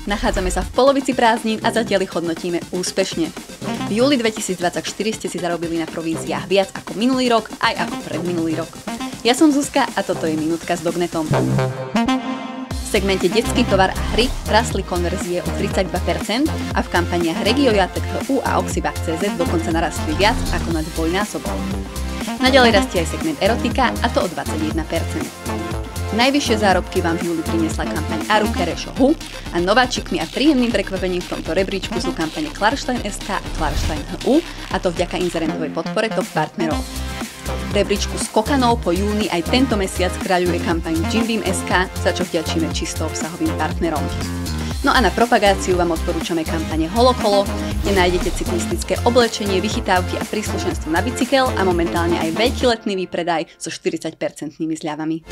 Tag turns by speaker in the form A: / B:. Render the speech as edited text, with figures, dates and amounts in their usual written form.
A: Nachádzame sa v polovici prázdnin a zatiaľ ich hodnotíme úspešne. V júli 2024 ste si zarobili na províciách viac ako minulý rok, aj ako predminulý rok. Ja som Zuzka a toto je Minútka s Dognetom. V segmente detský tovar a hry rastli konverzie o 32% a v kampaniách Regiojatek.hu a Oxibak.cz dokonca narastli viac ako na dvojnásobok. Naďalej rastie aj segment erotika a to o 21%. Najvyššie zárobky vám v júli priniesla kampaň Aru Kerešo Hu a nováčikmi a príjemným prekvapením v tomto rebríčku sú kampane Klarstein.sk a Klarstein.hu a to vďaka inzerentovej podpore top partnerov. V rebríčku skokanov po júni aj tento mesiac kráľuje kampaň Jimbeam.sk, za čo vďačíme čisto obsahovým partnerom. No a na propagáciu vám odporúčame kampane Holokolo, kde nájdete cyklistické oblečenie, vychytávky a príslušenstvo na bicykel a momentálne aj veľký letný výpredaj so 40% zľavami.